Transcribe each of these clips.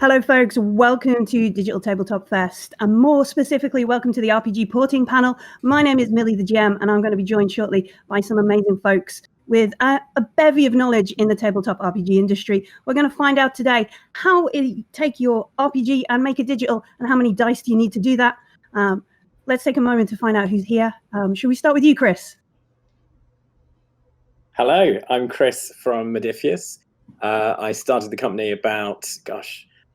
Hello, folks. Welcome to Digital Tabletop Fest, and more specifically, welcome to the RPG Porting panel. My name is Millie the GM, and I'm going to be joined shortly by some amazing folks with a bevy of knowledge in the tabletop RPG industry. We're going to find out today how you take your RPG and make it digital, and how many dice do you need to do that. Let's take a moment to find out who's here. Should we start with you, Chris? Hello, I'm Chris from MODIPHIUS. I started the company about,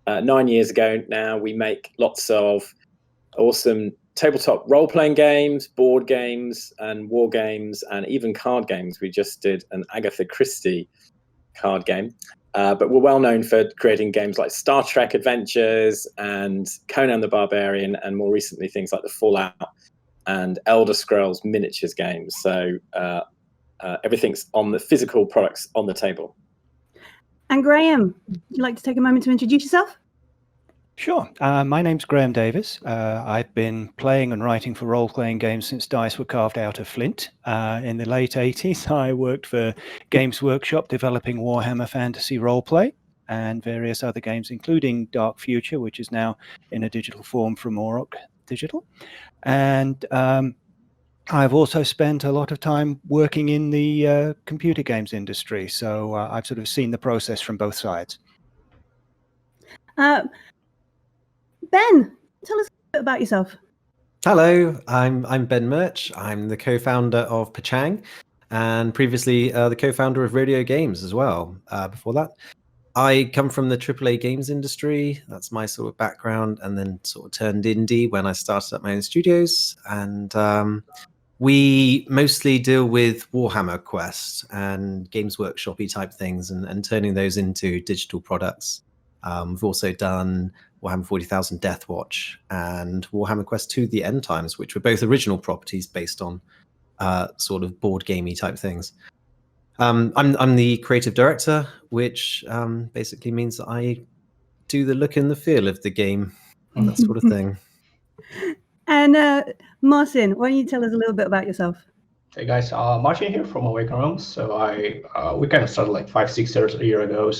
9 years ago now. We make lots of awesome tabletop role-playing games, board games, and war games, and even card games. We just did an Agatha Christie card game. But we're well known for creating games like Star Trek Adventures and Conan the Barbarian, and more recently things like the Fallout and Elder Scrolls miniatures games. So everything's on the physical products on the table. And Graeme, would you like to take a moment to introduce yourself? Sure. My name's Graeme Davis. I've been playing and writing for role-playing games since dice were carved out of flint. In the late 80s, I worked for Games Workshop developing Warhammer Fantasy Roleplay and various other games, including Dark Future, which is now in a digital form from Murch Digital. And I've also spent a lot of time working in the computer games industry, so I've sort of seen the process from both sides. Ben, tell us a bit about yourself. Hello, I'm Ben Murch. I'm the co-founder of Perchang, and previously the co-founder of Rodeo Games as well. Before that, I come from the AAA games industry. That's my sort of background, and then sort of turned indie when I started up my own studios. And we mostly deal with Warhammer Quest and Games Workshop-y type things, and turning those into digital products. We've also done Warhammer 40,000 Deathwatch and Warhammer Quest 2 The End Times, which were both original properties based on sort of board gamey type things. I'm the creative director, which basically means that I do the look and the feel of the game and that sort of thing. And Marcin, why don't you tell us a little bit about yourself? Hey guys, Marcin here from Awaken Realms. So we kind of started like 5-6 years ago,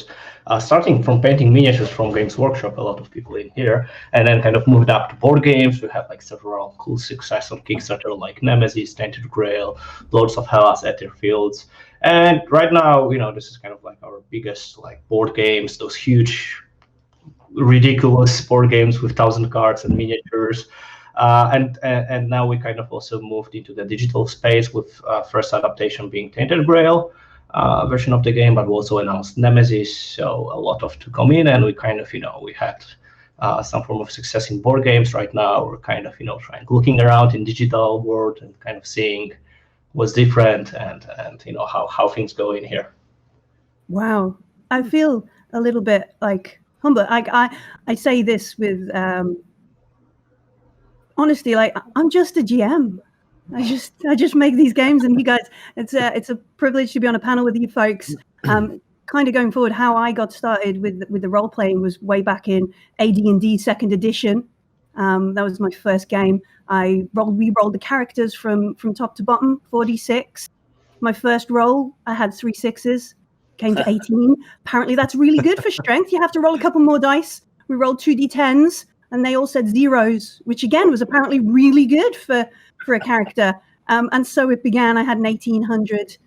starting from painting miniatures from Games Workshop, a lot of people in here, and then kind of moved up to board games. We had like several cool success on Kickstarter like Nemesis, Tainted Grail, Lords of Hellas, Etherfields. And right now, this is kind of like our biggest like board games, those huge, ridiculous board games with 1,000 cards and miniatures. And now we kind of also moved into the digital space with first adaptation being Tainted Grail version of the game, but we also announced Nemesis, so a lot of to come in, and we kind of, we had some form of success in board games. Right now we're kind of, looking around in digital world and kind of seeing what's different and how things go in here. Wow, I feel a little bit like humble. I say this with honestly, like I'm just a GM. I just make these games, and you guys, it's a privilege to be on a panel with you folks. Kind of going forward, how I got started with the role playing was way back in AD&D Second Edition. That was my first game. We rolled the characters from top to bottom, 4d6. My first roll, I had 3 6s, came to 18. Apparently, that's really good for strength. You have to roll a couple more dice. We rolled 2d10s. And they all said zeros, which again was apparently really good for a character. And so it began. I had an 1800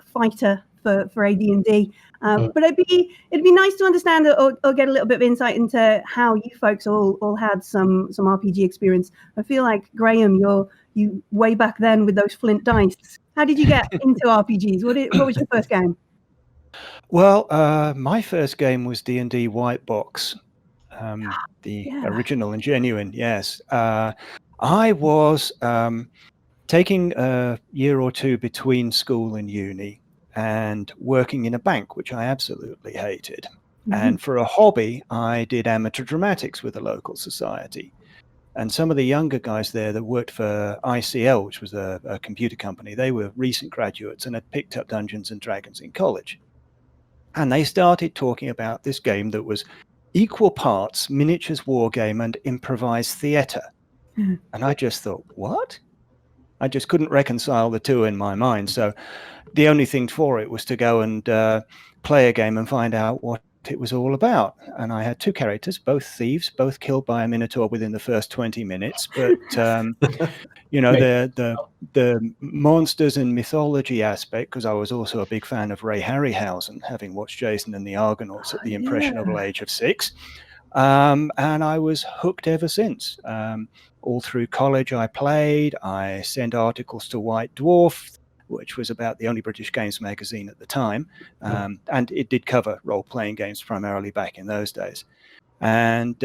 fighter for AD&D. But it'd be nice to understand or get a little bit of insight into how you folks all had some RPG experience. I feel like Graeme, you way back then with those flint dice. How did you get into RPGs? What was your first game? Well, my first game was D&D White Box. The original and genuine, yes. I was taking a year or two between school and uni and working in a bank, which I absolutely hated. Mm-hmm. And for a hobby, I did amateur dramatics with a local society. And some of the younger guys there that worked for ICL, which was a computer company, they were recent graduates and had picked up Dungeons and Dragons in college. And they started talking about this game that was equal parts miniatures war game and improvised theatre. Mm-hmm. And I just thought, what? I just couldn't reconcile the two in my mind. So the only thing for it was to go and play a game and find out what what it was all about. And I had 2 characters, both thieves, both killed by a minotaur within the first 20 minutes. But you know, the monsters and mythology aspect, because I was also a big fan of Ray Harryhausen, having watched Jason and the Argonauts at the impressionable age of 6. And I was hooked ever since. All through college I played. I sent articles to White Dwarf, which was about the only British games magazine at the time. And it did cover role-playing games primarily back in those days. And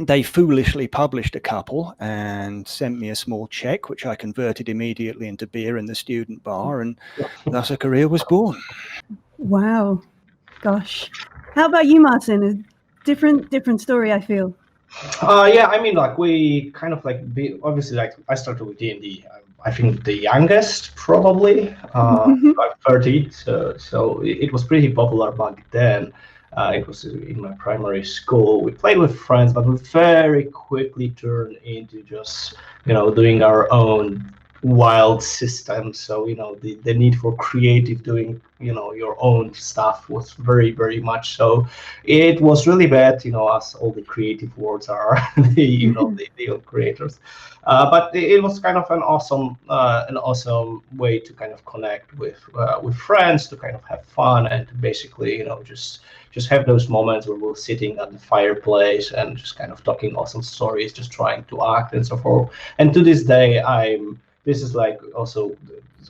they foolishly published a couple and sent me a small check, which I converted immediately into beer in the student bar, and thus a career was born. Wow. Gosh. How about you, Marcin? A different story, I feel. Yeah, I mean, like, we kind of like obviously, like, I started with D&D. I think the youngest, probably, like 30. So it was pretty popular back then. It was in my primary school. We played with friends, but we very quickly turned into just, you know, doing our own wild system. So, you know, the need for creative doing, you know, your own stuff was very, very much so. It was really bad, you know, as all the creative words are, you know, the old creators. But it was kind of an awesome way to kind of connect with friends, to kind of have fun, and to basically, you know, just have those moments where we're sitting at the fireplace and just kind of talking awesome stories, just trying to act and so forth. And to this day, this is like also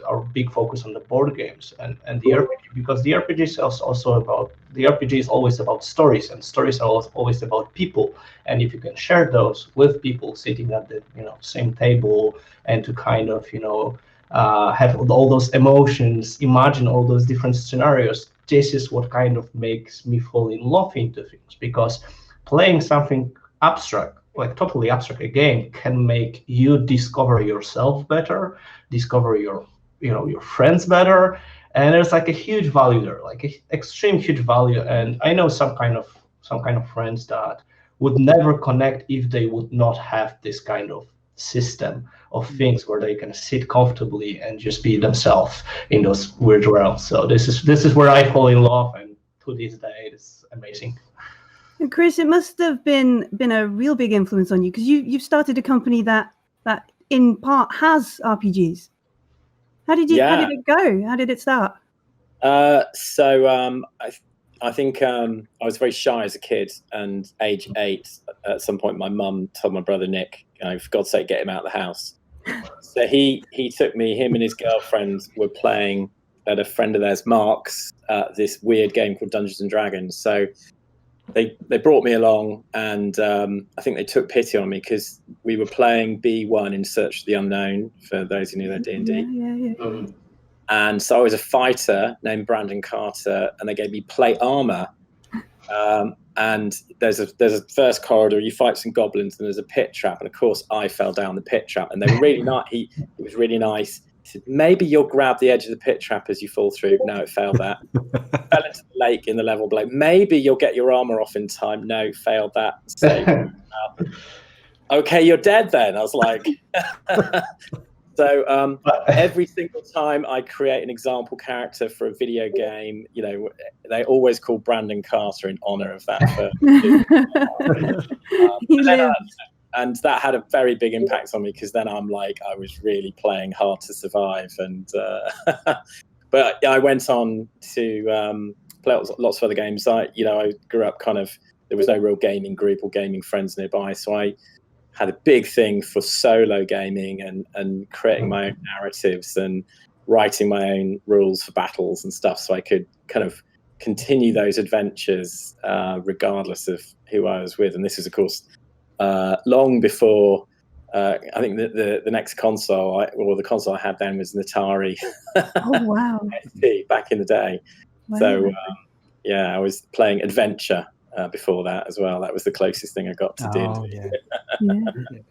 our big focus on the board games and the RPG, because the RPG is also about, the RPG is always about stories, and stories are always about people. And if you can share those with people sitting at the, you know, same table, and to kind of, you know, have all those emotions, imagine all those different scenarios, this is what kind of makes me fall in love into things, because playing something abstract, like totally abstract, a game, can make you discover yourself better, discover your, you know, your friends better, and there's like a huge value there, like an extreme huge value. And I know some kind of friends that would never connect if they would not have this kind of system of things where they can sit comfortably and just be themselves in those weird realms. So this is where I fall in love, and to this day it's amazing. And Chris, it must have been a real big influence on you, because you've started a company that in part has RPGs. How did it go? How did it start? I think I was very shy as a kid, and age 8, at some point, my mum told my brother Nick, you know, for God's sake, get him out of the house. So he took me. Him and his girlfriend were playing at a friend of theirs, Mark's, this weird game called Dungeons and Dragons. So they brought me along, and I think they took pity on me because we were playing B1 in Search of the Unknown, for those who knew their D&D. Yeah. And so I was a fighter named Brandon Carter, and they gave me plate armor. And there's a first corridor, you fight some goblins, and there's a pit trap. And of course, I fell down the pit trap, and they were really nice. It was really nice. He said, maybe you'll grab the edge of the pit trap as you fall through. No, it failed that. Fell into the lake in the level below. Maybe you'll get your armor off in time. No, failed that. So, okay, you're dead then. I was like... So every single time I create an example character for a video game, you know, they always call Brandon Carter in honor of that. And that had a very big impact on me, because then I'm like, I was really playing hard to survive. And but I went on to play lots of other games. I grew up there was no real gaming group or gaming friends nearby, so I had a big thing for solo gaming and creating my own narratives and writing my own rules for battles and stuff, so I could kind of continue those adventures regardless of who I was with. And this is, of course, long before I think the next console, the console I had then was an Atari. Oh, wow. ST back in the day. Wow. So I was playing Adventure before that as well. That was the closest thing I got to D&D. Yeah.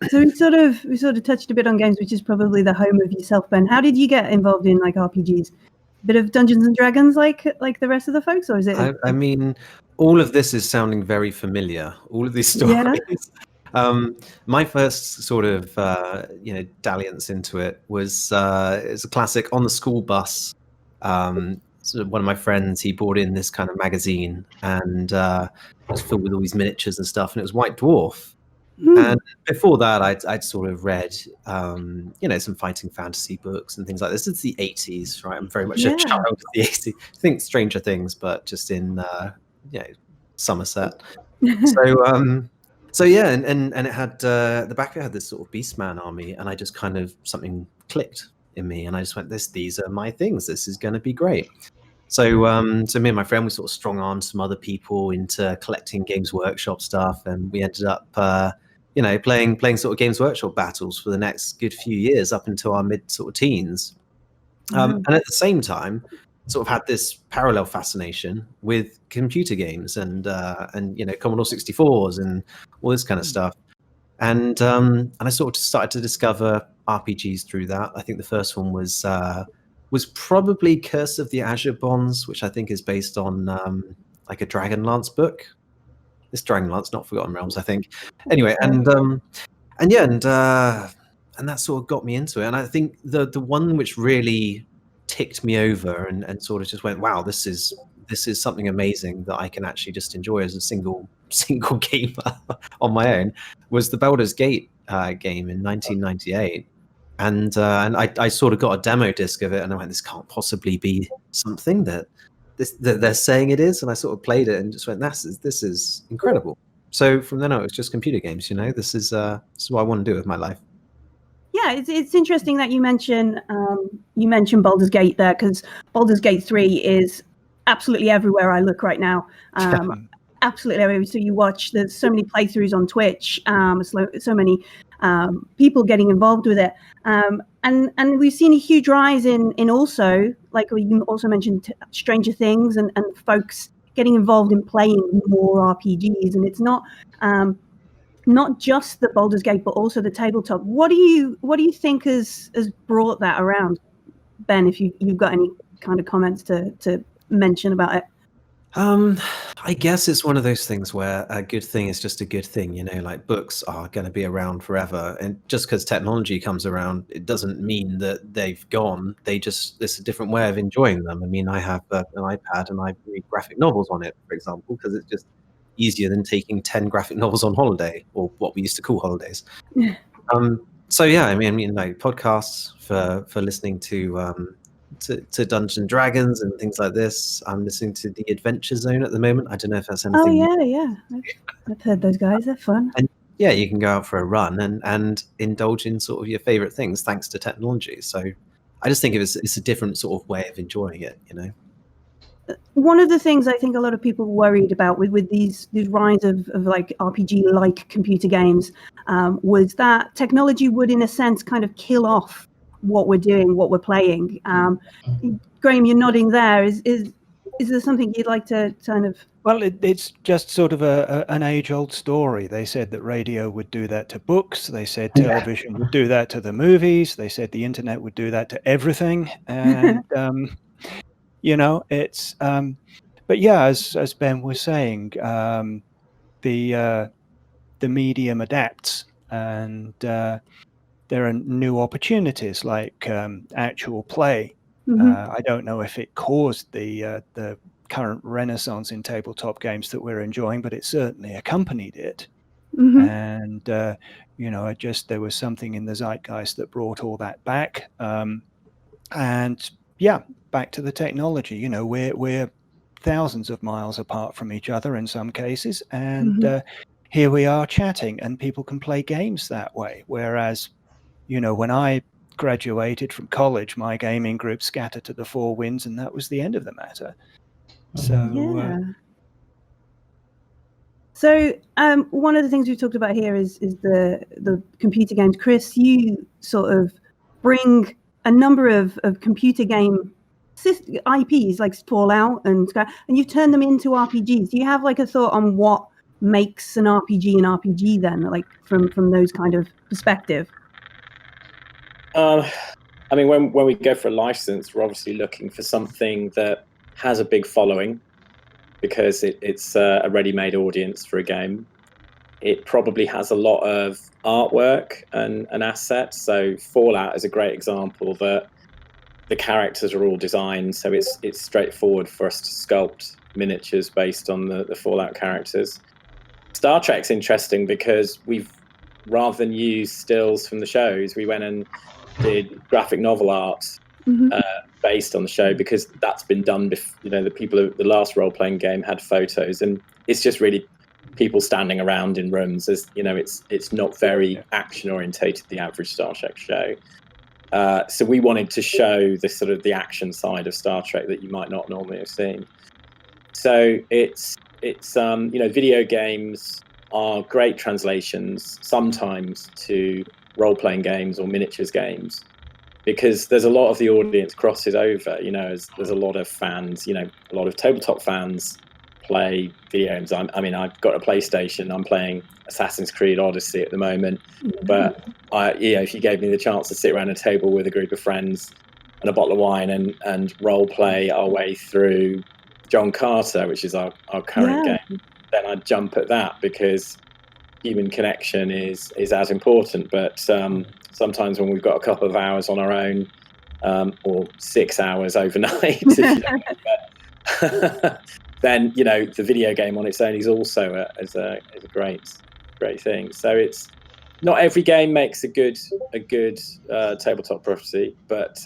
So we sort of touched a bit on games, which is probably the home of yourself, Ben. How did you get involved in like RPGs? A bit of Dungeons and Dragons, like the rest of the folks, or is it? I mean, all of this is sounding very familiar. All of these stories. Yeah. My first sort of dalliance into it was it's a classic on the school bus. So one of my friends, he brought in this kind of magazine, and it was filled with all these miniatures and stuff, and it was White Dwarf. And before that, I'd sort of read, some fighting fantasy books and things like this. It's the 80s, right? I'm very much a child of the 80s. I think Stranger Things, but just in Somerset. So yeah, and it had the back of it had this sort of Beastman army, and I just kind of something clicked in me, and I just went, these are my things. This is going to be great. So me and my friend, we sort of strong armed some other people into collecting Games Workshop stuff, and we ended up playing sort of Games Workshop battles for the next good few years up until our mid sort of teens. And at the same time, sort of had this parallel fascination with computer games and Commodore 64s and all this kind of stuff. And I sort of started to discover RPGs through that. I think the first one was probably Curse of the Azure Bonds, which I think is based on like a Dragonlance book. This Dragonlance, not Forgotten Realms, I think. Anyway, and that sort of got me into it. And I think the one which really ticked me over and sort of just went, wow, this is something amazing that I can actually just enjoy as a single gamer on my own, was the Baldur's Gate game in 1998. And I sort of got a demo disc of it, and I went, this can't possibly be something that they're saying it is. And I sort of played it and just went, this is incredible. So from then on, it was just computer games. This is what I want to do with my life. Yeah, it's interesting that you mention Baldur's Gate there, because Baldur's Gate 3 is absolutely everywhere I look right now. Absolutely everywhere. So you watch, there's so many playthroughs on Twitch, so many people getting involved with it. And we've seen a huge rise in also, like you also mentioned, Stranger Things and folks getting involved in playing more RPGs. And it's not just the Baldur's Gate, but also the tabletop. What do you think has brought that around, Ben? If you've got any kind of comments to mention about it. I guess it's one of those things where a good thing is just a good thing, like books are going to be around forever. And just because technology comes around, it doesn't mean that they've gone. It's a different way of enjoying them. I mean, I have an iPad and I read graphic novels on it, for example, because it's just easier than taking 10 graphic novels on holiday, or what we used to call holidays. So yeah, I mean, like podcasts for listening to Dungeons and Dragons and things like this. I'm listening to The Adventure Zone at the moment. I don't know if that's anything. Oh yeah. I've heard those guys. They're fun. And yeah, you can go out for a run and indulge in sort of your favorite things thanks to technology. So I just think it's a different sort of way of enjoying it. One of the things I think a lot of people worried about with these rise of like RPG-like computer games was that technology would, in a sense, kind of kill off what we're doing, what we're playing. Graeme, you're nodding there. Is there something you'd like to kind of? Well, it's just sort of an age-old story. They said that radio would do that to books. They said television would do that to the movies. They said the internet would do that to everything. And it's. But yeah, as Ben was saying, the medium adapts, and there are new opportunities like actual play. I don't know if it caused the current renaissance in tabletop games that we're enjoying, but it certainly accompanied it. And there was something in the zeitgeist that brought all that back. And yeah, back to the technology. We're thousands of miles apart from each other in some cases, and here we are chatting, and people can play games that way. Whereas, when I graduated from college, my gaming group scattered to the four winds, and that was the end of the matter. So, one of the things we've talked about here is the computer games. Chris, you sort of bring a number of computer game IPs like Fallout and you've turned them into RPGs. Do you have like a thought on what makes an RPG then, like from those kind of perspective? I mean, when we go for a license, we're obviously looking for something that has a big following, because it's a ready-made audience for a game. It probably has a lot of artwork and assets. So Fallout is a great example that the characters are all designed, so it's straightforward for us to sculpt miniatures based on the Fallout characters. Star Trek's interesting because we've, rather than use stills from the shows, we went and did graphic novel art based on the show, because that's been done before. You know, the last role-playing game had photos, and it's just really people standing around in rooms. As you know, it's not very action orientated, the average Star Trek show. So we wanted to show the sort of the action side of Star Trek that you might not normally have seen. So it's you know, video games are great translations sometimes to role-playing games or miniatures games, because there's a lot of the audience crosses over. You know, there's a lot of fans. You know, a lot of tabletop fans play video games. I mean, I've got a PlayStation. I'm playing Assassin's Creed Odyssey at the moment. But you know, if you gave me the chance to sit around a table with a group of friends and a bottle of wine and role play our way through John Carter, which is our current game, then I'd jump at that, because human connection is as important. But sometimes when we've got a couple of hours on our own, or 6 hours overnight, then you know, the video game on its own is also a great thing. So it's not every game makes a good tabletop property, but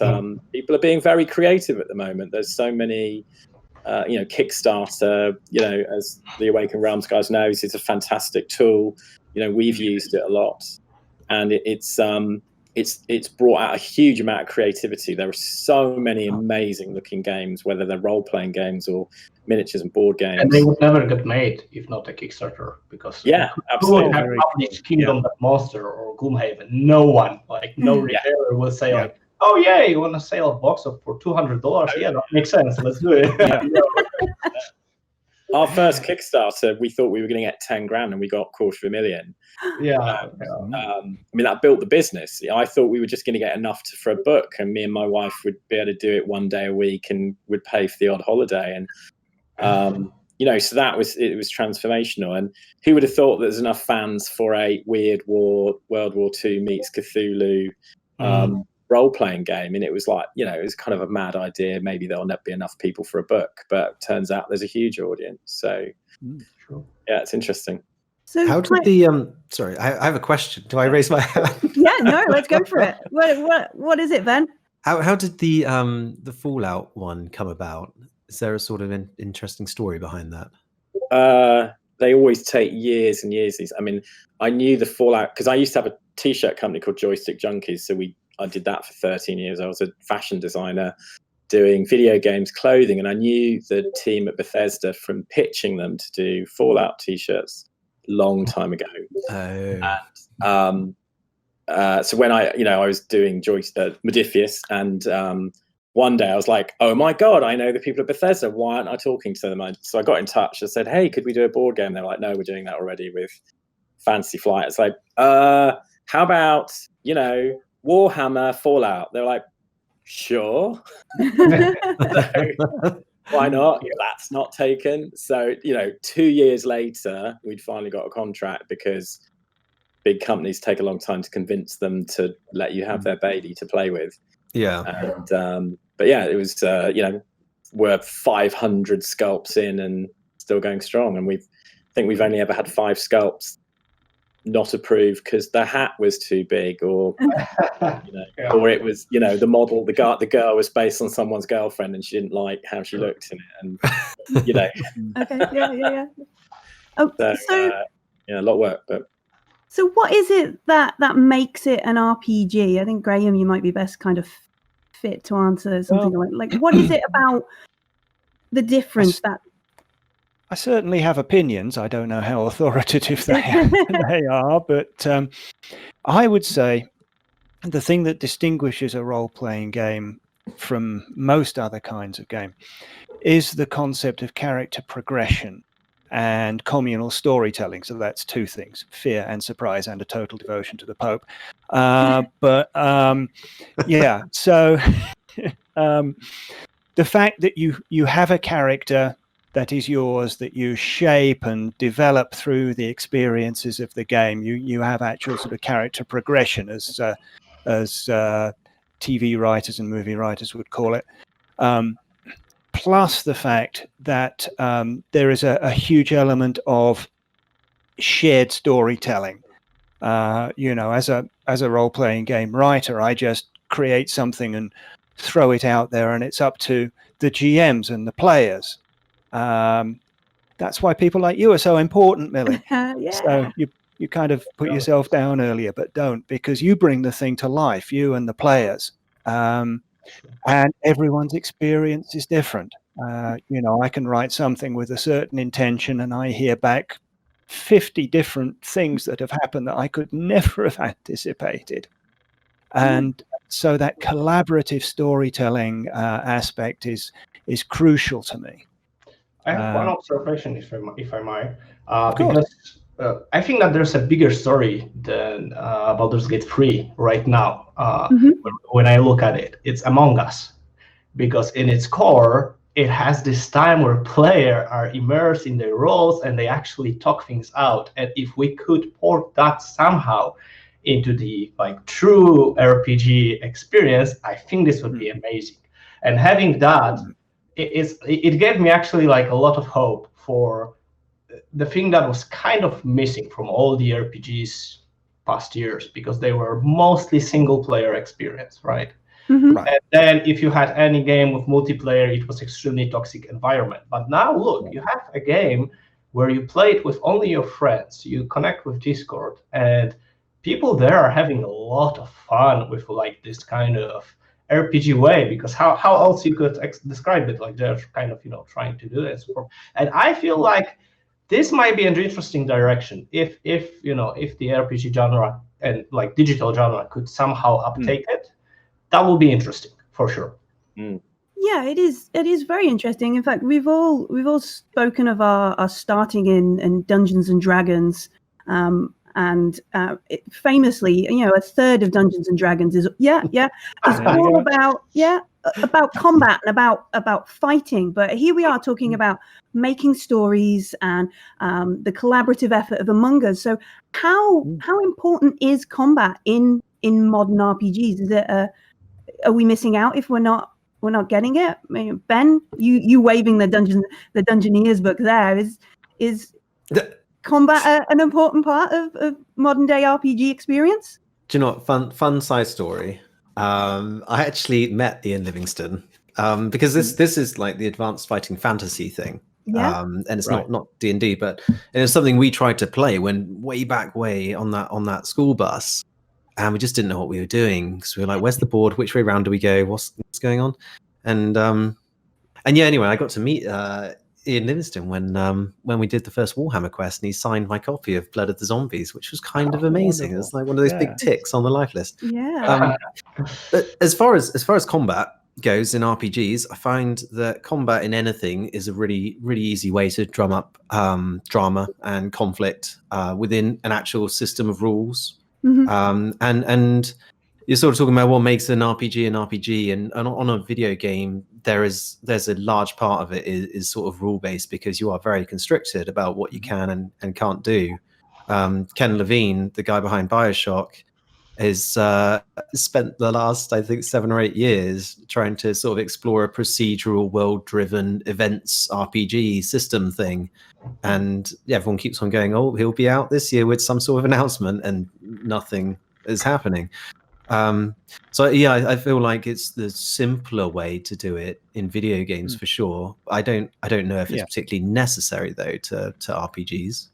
people are being very creative at the moment. There's so many. You know, Kickstarter, you know, as the Awakened Realms guys knows, it's a fantastic tool. You know, we've used it a lot, and it's brought out a huge amount of creativity. There are so many amazing looking games, whether they're role playing games or miniatures and board games. And they would never get made if not a Kickstarter, because absolutely. Have published Kingdom of Monster or Gloomhaven. No one, like no retailer, will say like, "Oh yeah, you want to sell a box for $200? Yeah, that makes sense. Let's do it." Our first Kickstarter, we thought we were going to get 10 grand, and we got $250,000. I mean, that built the business. I thought we were just going to get enough for a book, and me and my wife would be able to do it one day a week and would pay for the odd holiday. And you know, so it was transformational. And who would have thought there's enough fans for a Weird World War II meets Cthulhu role-playing game? And it was like, you know, it was kind of a mad idea. Maybe there'll never be enough people for a book, but turns out there's a huge audience. So yeah, it's interesting. So how did the sorry, I have a question. Do I raise my hand? Yeah, no, let's go for it. What is it, Ben? How did the Fallout one come about? Is there a sort of interesting story behind that? They always take years and years. I mean, I knew the Fallout because I used to have a t-shirt company called Joystick Junkies. So I did that for 13 years. I was a fashion designer doing video games clothing, and I knew the team at Bethesda from pitching them to do Fallout t-shirts long time ago. And so when I was doing MODIPHIUS, and one day I was like, oh my God, I know the people at Bethesda. Why aren't I talking to them? So I got in touch. I said, hey, could we do a board game? They were like, no, we're doing that already with Fantasy Flight. It's like, how about, you know, Warhammer Fallout? They're like, sure. So, why not? That's not taken. So, you know, 2 years later, we'd finally got a contract, because big companies take a long time to convince them to let you have their baby to play with. Yeah. And but yeah, it was you know, we're 500 sculpts in and still going strong. And I think we've only ever had 5 sculpts not approved because the hat was too big, or you know, or it was, you know, the model, the girl was based on someone's girlfriend, and she didn't like how she looked in it, and you know. Okay, yeah. So yeah, a lot of work, but. So what is it that makes it an RPG? I think, Graeme, you might be best kind of fit to answer something like what is it about the difference that... I certainly have opinions. I don't know how authoritative they are, but I would say the thing that distinguishes a role-playing game from most other kinds of game is the concept of character progression and communal storytelling. So that's 2 things: fear and surprise, and a total devotion to the Pope. Yeah, so the fact that you have a character that is yours, that you shape and develop through the experiences of the game, you have actual sort of character progression as TV writers and movie writers would call it. Plus the fact that there is a huge element of shared storytelling. As a role-playing game writer, I just create something and throw it out there, and it's up to the GMs and the players. That's why people like you are so important, Millie. Yeah. So you kind of put yourself down earlier, but don't, because you bring the thing to life, you and the players. And everyone's experience is different. I can write something with a certain intention, and I hear back 50 different things that have happened that I could never have anticipated. And so that collaborative storytelling aspect is crucial to me. I have one observation, if I might, because I think that there's a bigger story than Baldur's Gate 3 right now. When I look at it, it's Among Us, because in its core, it has this time where players are immersed in their roles and they actually talk things out. And if we could port that somehow into the true RPG experience, I think this would be amazing. And having that, it gave me actually a lot of hope for the thing that was kind of missing from all the RPGs past years, because they were mostly single player experience, right? Right. And then if you had any game with multiplayer, it was extremely toxic environment. But now look, you have a game where you play it with only your friends, you connect with Discord, and people there are having a lot of fun with this kind of RPG way, because how else you could describe it? They're kind of trying to do this. And I feel like this might be an interesting direction if the RPG genre and digital genre could somehow uptake it. That will be interesting for sure. Yeah, it is very interesting. In fact, we've all spoken of our starting in Dungeons and Dragons, and famously, a third of Dungeons and Dragons is all about combat and about fighting. But here we are talking about making stories and the collaborative effort of Among Us. So how important is combat in modern RPGs? Is it are we missing out if we're not getting it? I mean, Ben, you waving the Dungeoneers book there is combat an important part of modern day RPG experience? Do you know what? Fun side story. I actually met Ian Livingstone because this is the advanced fighting fantasy thing. And it's not D&D, but it's something we tried to play way back on that school bus. And we just didn't know what we were doing, because we were like, "Where's the board? Which way around do we go? What's going on?" And anyway, I got to meet Ian Livingstone when we did the first Warhammer quest, and he signed my copy of Blood of the Zombies, which was kind of amazing. Wonderful. It was one of those big ticks on the life list. Yeah. But as far as combat goes in RPGs, I find that combat in anything is a really, really easy way to drum up drama and conflict within an actual system of rules. And you're sort of talking about what makes an RPG and on a video game, there's a large part of it is sort of rule based, because you are very constricted about what you can and can't do. Ken Levine, the guy behind BioShock, has spent the last, I think, 7 or 8 years trying to sort of explore a procedural, world-driven events RPG system thing. And everyone keeps on going, "Oh, he'll be out this year with some sort of announcement," and nothing is happening. I feel like it's the simpler way to do it in video games for sure. I don't know if it's particularly necessary though to RPGs.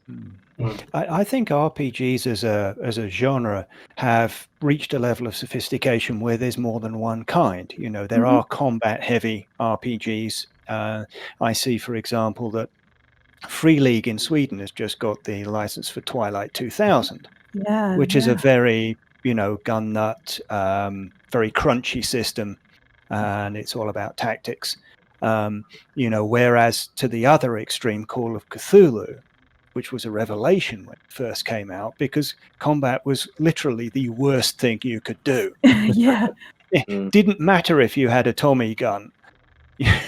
I think RPGs as a genre have reached a level of sophistication where there's more than one kind. There are combat heavy RPGs. I see, for example, that Free League in Sweden has just got the license for Twilight 2000, which is a very gun nut, very crunchy system, and it's all about tactics. Whereas to the other extreme, Call of Cthulhu, which was a revelation when it first came out, because combat was literally the worst thing you could do. It didn't matter if you had a Tommy gun.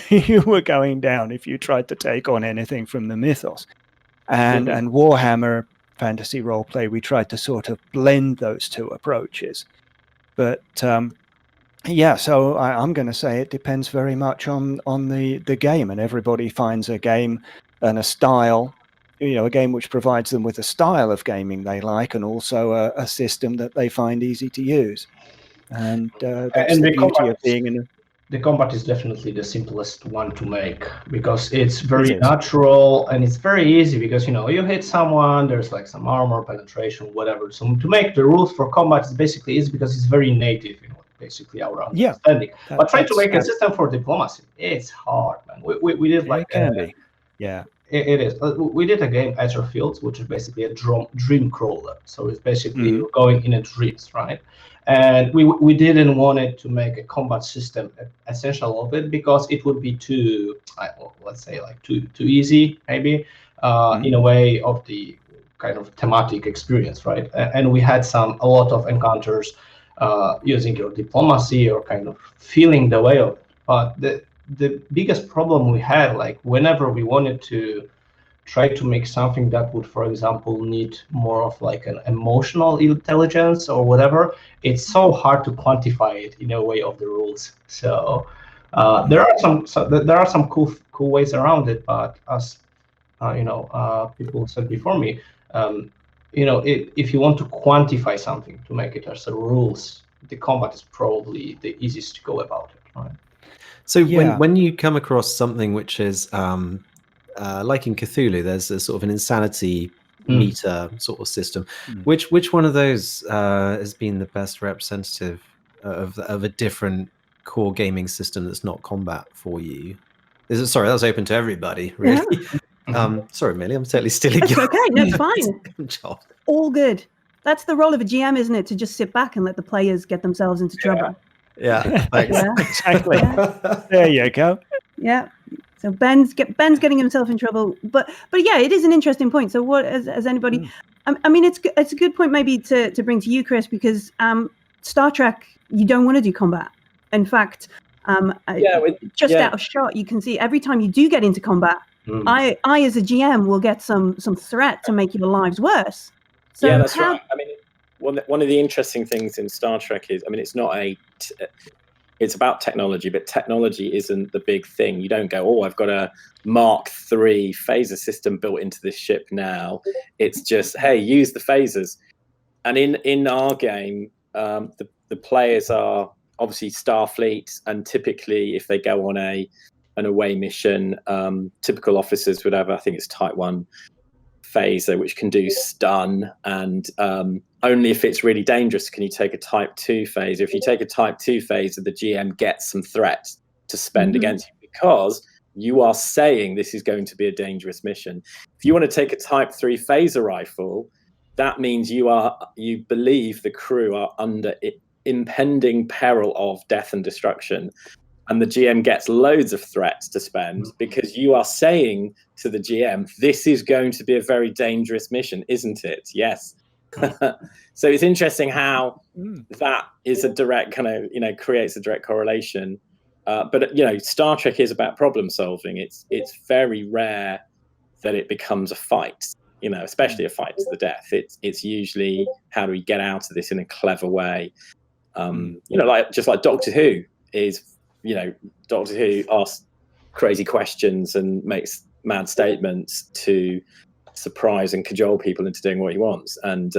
You were going down if you tried to take on anything from the mythos. And Warhammer Fantasy Roleplay, we tried to sort of blend those two approaches. But Yeah, so I'm going to say it depends very much on the game, and everybody finds a game and a style, a game which provides them with a style of gaming they like, and also a system that they find easy to use. And that's the beauty of being in. The combat is definitely the simplest one to make because it's very natural and it's very easy because you hit someone, there's like some armor, penetration, whatever. So to make the rules for combat is basically easy because it's very native, basically our understanding. But trying to make a system for diplomacy, it's hard, man. We did like it can be. Yeah. It is. We did a game, Azure Fields, which is basically a dream crawler. So it's basically you're going in a dreams, right? And we didn't want it to make a combat system essential of it because it would be too, let's say, like too easy, maybe, in a way of the kind of thematic experience, right? And we had a lot of encounters using your diplomacy or kind of feeling the way of it. But the biggest problem we had, like whenever we wanted to try to make something that would, for example, need more of like an emotional intelligence or whatever, it's so hard to quantify it in a way of the rules. So there are some cool ways around it, but as people said before me, if you want to quantify something to make it as a rules, the combat is probably the easiest to go about it, right? So when you come across something which is like in Cthulhu, there's a sort of an insanity meter sort of system. Which one of those has been the best representative of a different core gaming system that's not combat for you? Sorry, that's open to everybody, really. Yeah. Sorry, Millie, I'm totally stealing you. Okay, no, it's fine. All good. That's the role of a GM, isn't it? To just sit back and let the players get themselves into trouble. Yeah, thanks. Exactly. Yeah. There you go. Yeah. So Ben's getting himself in trouble, but yeah, it is an interesting point. So what as anybody, I mean, it's a good point maybe to bring to you, Chris, because Star Trek, you don't want to do combat. In fact, out of shot, you can see every time you do get into combat, I as a GM will get some threat to make your lives worse. So yeah, that's right. I mean, one of the interesting things in Star Trek is, I mean, it's not it's about technology, but technology isn't the big thing. You don't go, oh, I've got a Mark III phaser system built into this ship now. It's just, hey, use the phasers. And in our game, the players are obviously Starfleet, and typically if they go on an away mission, typical officers would have, I think it's Type 1 phaser, which can do stun, and only if it's really dangerous can you take a Type 2 phaser. If you take a Type 2 phaser, the GM gets some threat to spend against you because you are saying this is going to be a dangerous mission. If you want to take a Type 3 phaser rifle, that means you believe the crew are under impending peril of death and destruction. And the GM gets loads of threats to spend because you are saying to the GM, this is going to be a very dangerous mission, isn't it? Yes. So it's interesting how that is a direct kind of, creates a direct correlation. But, Star Trek is about problem solving. It's very rare that it becomes a fight, especially a fight to the death. It's usually how do we get out of this in a clever way? Like Doctor Who is, Doctor Who asks crazy questions and makes mad statements to surprise and cajole people into doing what he wants. And,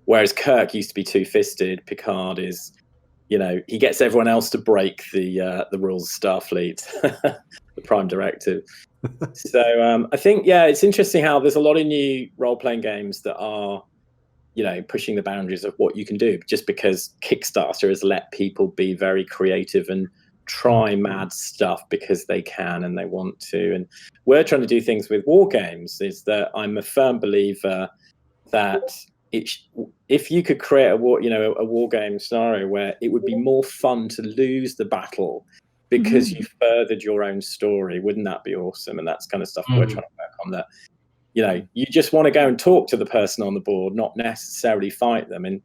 whereas Kirk used to be two-fisted, Picard is, he gets everyone else to break the rules of Starfleet, the Prime Directive. So I think, it's interesting how there's a lot of new role-playing games that are, pushing the boundaries of what you can do, just because Kickstarter has let people be very creative and try mad stuff because they can and they want to. And we're trying to do things with war games. Is that I'm a firm believer that if you could create a war game scenario where it would be more fun to lose the battle because you furthered your own story, wouldn't that be awesome? And that's kind of stuff we're trying to work on. That you just want to go and talk to the person on the board, not necessarily fight them. And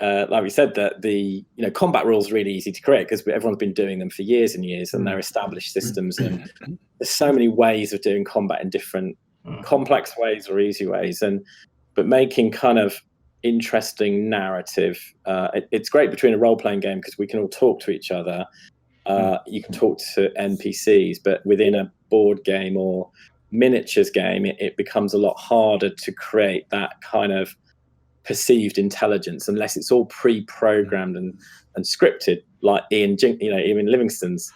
like we said, that the combat rules are really easy to create because everyone's been doing them for years and years, and they're established systems. And there's so many ways of doing combat in different complex ways or easy ways. But making kind of interesting narrative. It's great between a role-playing game because we can all talk to each other. You can talk to NPCs, but within a board game or miniatures game, it becomes a lot harder to create that kind of perceived intelligence unless it's all pre-programmed and scripted, like Ian Livingstone's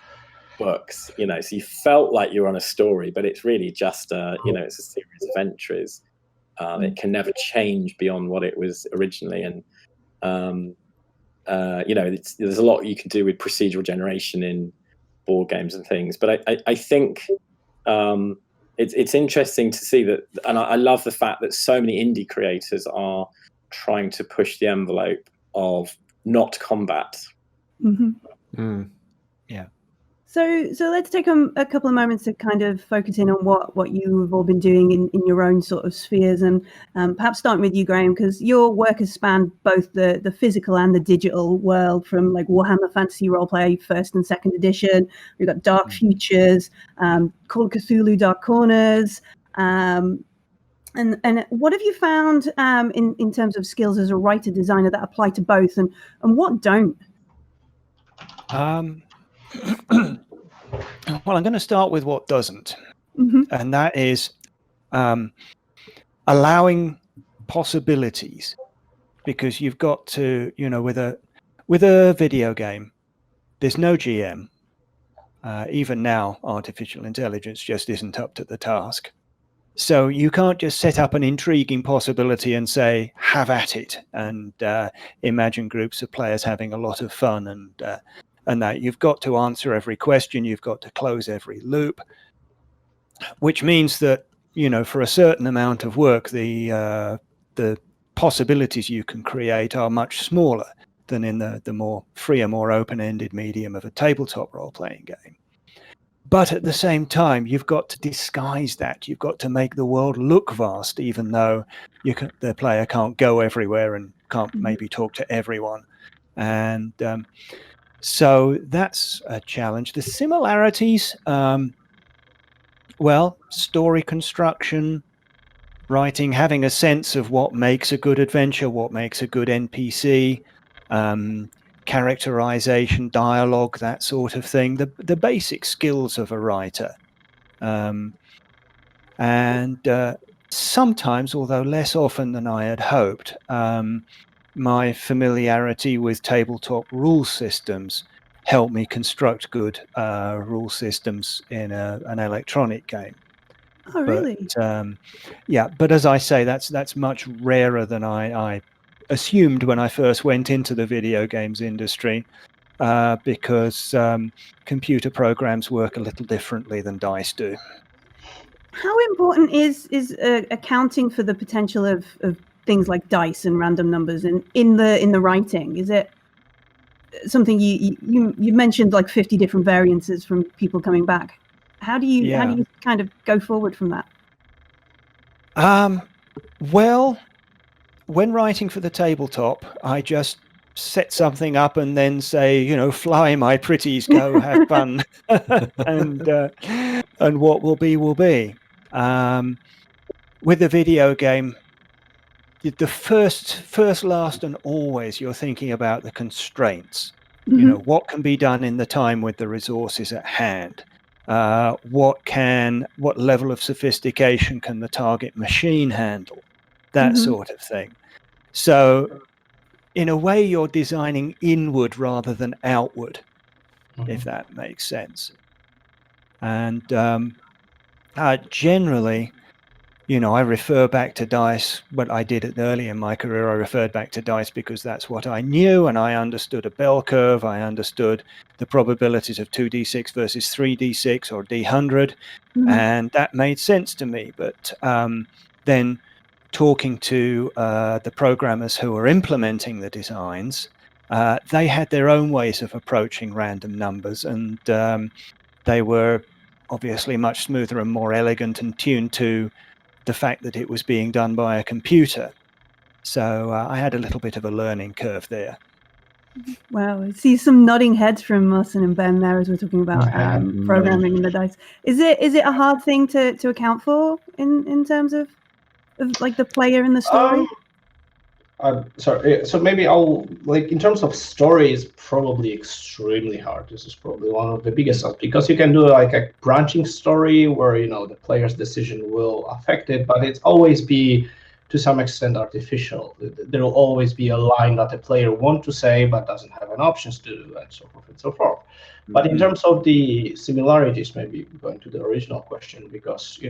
books. So you felt like you're on a story, but it's really just it's a series of entries. It can never change beyond what it was originally, and there's a lot you can do with procedural generation in board games and things. But I think it's interesting to see that, and I love the fact that so many indie creators are trying to push the envelope of not combat. Yeah. So let's take a couple of moments to kind of focus in on what you've all been doing in your own sort of spheres, and perhaps starting with you, Graeme, because your work has spanned both the physical and the digital world, from like Warhammer Fantasy Roleplay 1st and 2nd edition. We've got Dark Futures, Call of Cthulhu Dark Corners, and what have you found in terms of skills as a writer designer that apply to both, and what don't? Well, I'm going to start with what doesn't, and that is allowing possibilities, because you've got to, with a video game, there's no GM. Even now, artificial intelligence just isn't up to the task. So you can't just set up an intriguing possibility and say, have at it, and imagine groups of players having a lot of fun, and that you've got to answer every question, you've got to close every loop, which means that, for a certain amount of work, the possibilities you can create are much smaller than in the more freer, more open-ended medium of a tabletop role-playing game. But at the same time, you've got to disguise that. You've got to make the world look vast, even though the player can't go everywhere and can't maybe talk to everyone. And so that's a challenge. The similarities, story construction, writing, having a sense of what makes a good adventure, what makes a good NPC, characterization, dialogue, that sort of thing, the basic skills of a writer. And sometimes, although less often than I had hoped, my familiarity with tabletop rule systems helped me construct good rule systems in an electronic game. Oh, really? But, but as I say, that's much rarer than I assumed when I first went into the video games industry, because computer programs work a little differently than dice do. How important is accounting for the potential of things like dice and random numbers in the writing? Is it something you mentioned, like 50 different variances from people coming back? How do you kind of go forward from that? Well, when writing for the tabletop, I just set something up and then say, fly my pretties, go have fun, and what will be will be. With a video game, the first, last, and always, you're thinking about the constraints. What can be done in the time with the resources at hand? What level of sophistication can the target machine handle? That sort of thing. So, in a way, you're designing inward rather than outward, if that makes sense. And generally, I refer back to dice. What I did early in my career, I referred back to dice because that's what I knew, and I understood a bell curve. I understood the probabilities of 2d6 versus 3d6 or d100, and that made sense to me. But then talking to the programmers who were implementing the designs, they had their own ways of approaching random numbers, and they were obviously much smoother and more elegant and tuned to the fact that it was being done by a computer. So I had a little bit of a learning curve there. Wow, I see some nodding heads from Marcin and Ben there as we're talking about programming in the dice. Is it a hard thing to account for in terms of like the player in the story? Sorry. So maybe I'll in terms of story, is probably extremely hard. This is probably one of the biggest ones because you can do like a branching story where the player's decision will affect it, but it's always be to some extent artificial. There will always be a line that the player wants to say but doesn't have an options to do, and so forth and so forth. But in terms of the similarities, maybe going to the original question, because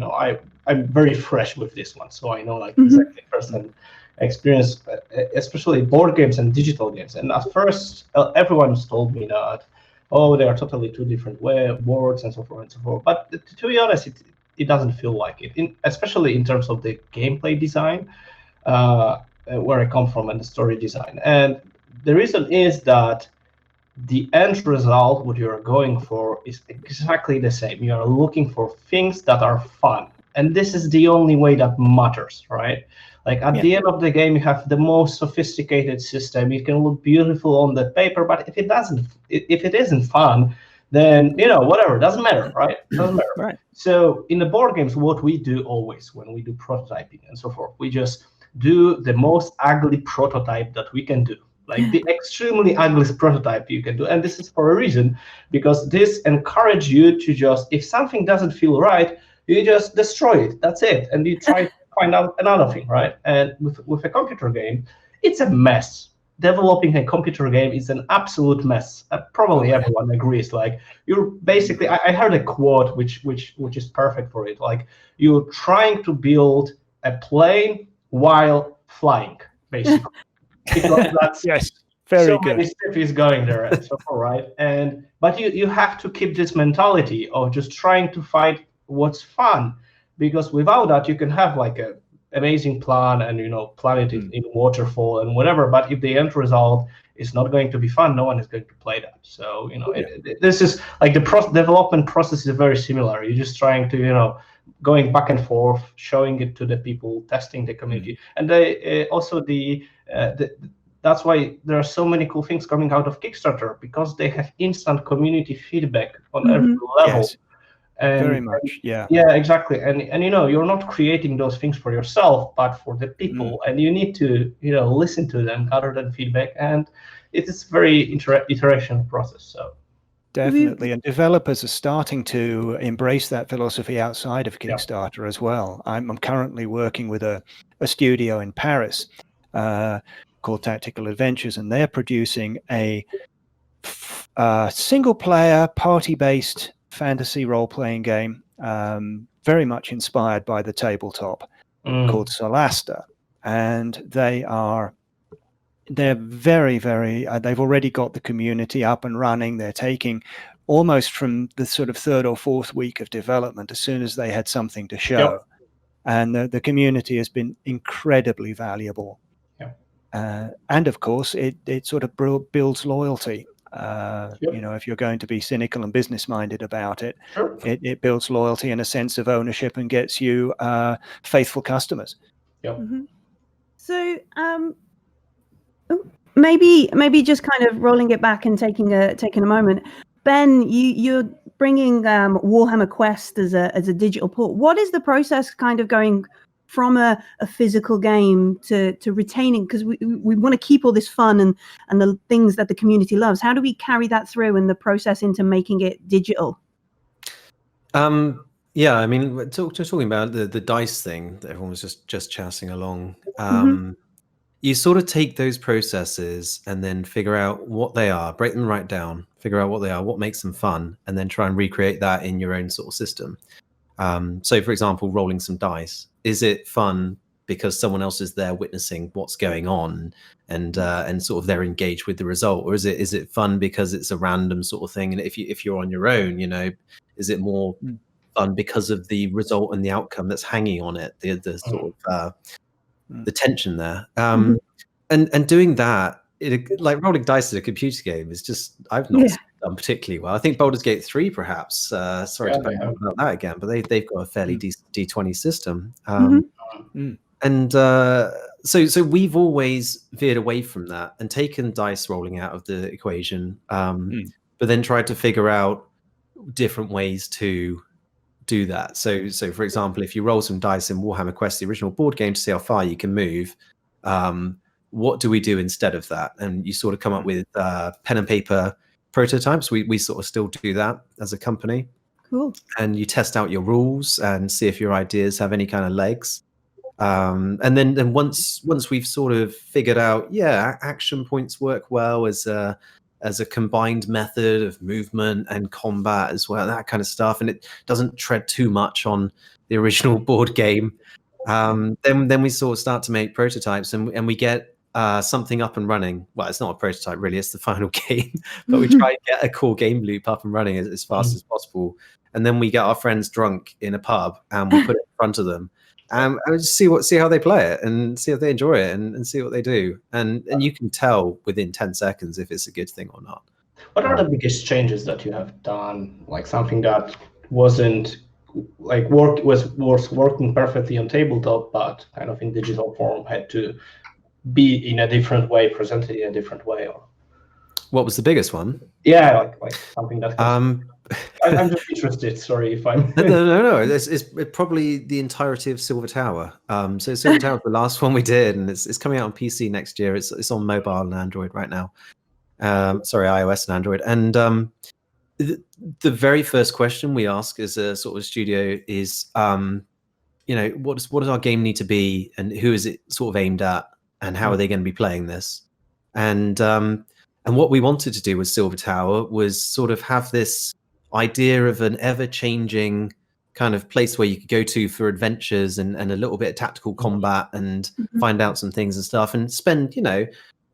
I'm very fresh with this one, so I know exactly firsthand experience, especially board games and digital games. And at first, everyone's told me that, they are totally two different worlds and so forth and so forth. But to be honest, it doesn't feel like it, especially in terms of the gameplay design, where I come from, and the story design. And the reason is that the end result, what you're going for, is exactly the same. You are looking for things that are fun. And this is the only way that matters, right? At the end of the game, you have the most sophisticated system. It can look beautiful on the paper, but if it isn't fun, then whatever, doesn't matter, right? Doesn't matter. Right. So in the board games, what we do always when we do prototyping and so forth, we just do the most ugly prototype that we can do, the extremely ugliest prototype you can do. And this is for a reason, because this encourages you to just, if something doesn't feel right, you just destroy it. That's it, and you try to find out another thing, right? And with a computer game, it's a mess. Developing a computer game is an absolute mess. Probably everyone agrees. You're basically, I heard a quote which is perfect for it. You're trying to build a plane while flying, basically. Because that's yes, very good. Many stuff is going there, and so forth, right? But you have to keep this mentality of just trying to find what's fun, because without that you can have a amazing plan and plan it in waterfall and whatever, but if the end result is not going to be fun, no one is going to play that. So this is the development process is very similar. You're just trying to going back and forth, showing it to the people, testing the community. And they also that's why there are so many cool things coming out of Kickstarter, because they have instant community feedback on every level. Yes. Very much, yeah. Yeah, exactly. And you're not creating those things for yourself, but for the people, and you need to listen to them, gather that feedback, and it is very iteration process. So definitely, and developers are starting to embrace that philosophy outside of Kickstarter as well. I'm currently working with a studio in Paris called Tactical Adventures, and they're producing a single-player, party-based fantasy role-playing game, very much inspired by the tabletop, called Solasta. And they're very, very, they've already got the community up and running. They're taking almost from the sort of third or fourth week of development as soon as they had something to show. Yep. And the community has been incredibly valuable. Yep. And of course, it sort of builds loyalty. If you're going to be cynical and business-minded about it, it builds loyalty and a sense of ownership and gets you faithful customers. Yep. Mm-hmm. So maybe just kind of rolling it back and taking a moment. Ben, you're bringing Warhammer Quest as a digital port. What is the process kind of going from a physical game to retaining, because we want to keep all this fun and the things that the community loves? How do we carry that through in the process into making it digital? Yeah, I mean, talking about the dice thing that everyone was just chatting along. You sort of take those processes and then figure out what they are, break them right down, figure out what they are, what makes them fun, and then try and recreate that in your own sort of system. So, for example, rolling some dice. Is it fun because someone else is there witnessing what's going on and sort of they're engaged with the result, or is it fun because it's a random sort of thing? And if you're on your own, is it more fun because of the result and the outcome that's hanging on it, the sort of the tension there, and doing that, like rolling dice as a computer game is just I've not done particularly well. I think Baldur's Gate 3 perhaps. Sorry to bang on about that again, but they've got a fairly decent D20 system. And so we've always veered away from that and taken dice rolling out of the equation, but then tried to figure out different ways to do that. So for example, if you roll some dice in Warhammer Quest, the original board game, to see how far you can move, what do we do instead of that? And you sort of come up with pen and paper prototypes. We sort of still do that as a company. Cool. And you test out your rules and see if your ideas have any kind of legs. And then once we've sort of figured out, action points work well as a combined method of movement and combat as well, that kind of stuff, and it doesn't tread too much on the original board game. Then we sort of start to make prototypes, and we get something up and running. Well, it's not a prototype really; it's the final game. But we try and get a core game loop up and running as fast as possible, and then we get our friends drunk in a pub and we put it in front of them. And just see how they play it and see if they enjoy it and see what they do. And you can tell within 10 seconds if it's a good thing or not. What are the biggest changes that you have done? Like something that wasn't like was working perfectly on tabletop, but kind of in digital form had to be in a different way, presented in a different way. Or what was the biggest one? Yeah, like something that. I'm just interested. Sorry if I'm. No. It's probably the entirety of Silver Tower. So Silver Tower is the last one we did, and it's coming out on PC next year. It's on mobile and Android right now. Sorry, iOS and Android. And the very first question we ask as a sort of studio is, what does our game need to be, and who is it sort of aimed at, and how are they going to be playing this? And what we wanted to do with Silver Tower was sort of have this idea of an ever-changing kind of place where you could go to for adventures and a little bit of tactical combat and find out some things and stuff, and spend,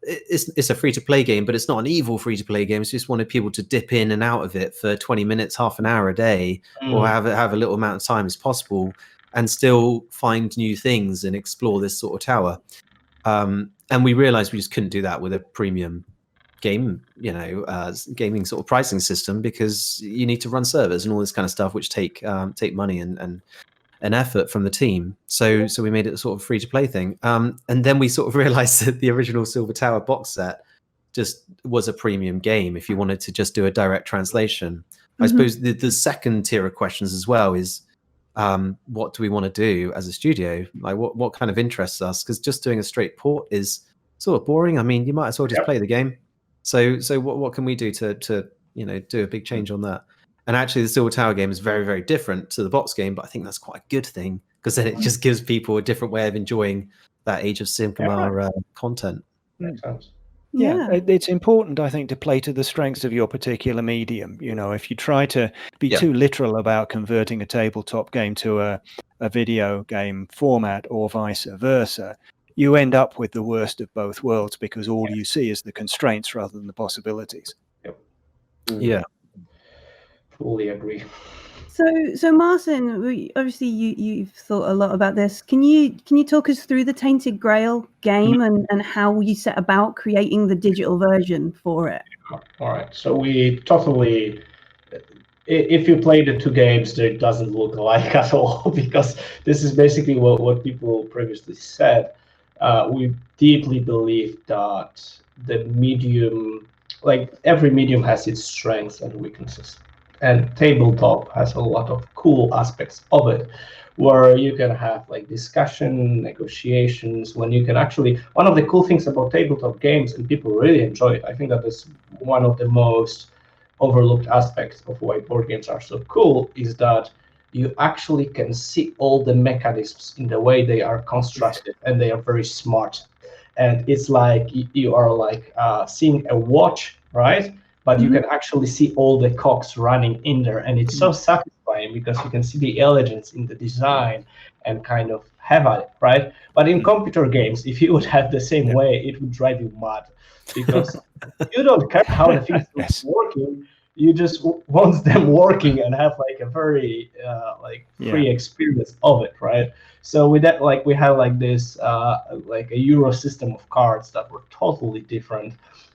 it's a free-to-play game, but it's not an evil free-to-play game. It's just wanted people to dip in and out of it for 20 minutes, half an hour a day, or have a little amount of time as possible, and still find new things and explore this sort of tower. And we realized we just couldn't do that with a premium game, gaming sort of pricing system, because you need to run servers and all this kind of stuff, which take money and effort from the team. So we made it a sort of free to play thing. And then we sort of realized that the original Silver Tower box set just was a premium game if you wanted to just do a direct translation. I suppose the second tier of questions as well is, what do we want to do as a studio? Like what kind of interests us? Because just doing a straight port is sort of boring. I mean, you might as well just play the game. So what can we do to do a big change on that? And actually, the Silver Tower game is very, very different to the box game, but I think that's quite a good thing, because then it just gives people a different way of enjoying that Age of Sigmar content. Makes sense. Yeah, it's important, I think, to play to the strengths of your particular medium. If you try to be too literal about converting a tabletop game to a video game format or vice versa, you end up with the worst of both worlds, because all you see is the constraints rather than the possibilities. Yep. Yeah. Fully agree. So Marcin, obviously you've thought a lot about this. Can you talk us through the Tainted Grail game and how you set about creating the digital version for it? All right. So we totally, if you play the two games, it doesn't look alike at all, because this is basically what people previously said. We deeply believe that the medium, like every medium has its strengths and weaknesses. And tabletop has a lot of cool aspects of it, where you can have like discussion, negotiations, when you can actually, one of the cool things about tabletop games, and people really enjoy it, I think that is one of the most overlooked aspects of why board games are so cool, is that you actually can see all the mechanisms in the way they are constructed, and they are very smart. And it's like you are like seeing a watch, right? But you can actually see all the cogs running in there, and it's so satisfying because you can see the elegance in the design and kind of have at it, right? But in computer games, if you would have the same way, it would drive you mad, because you don't care how the things are working. You just want them working and have like a very free experience of it, right? So with that, like we have like this like a Euro system of cards that were totally different.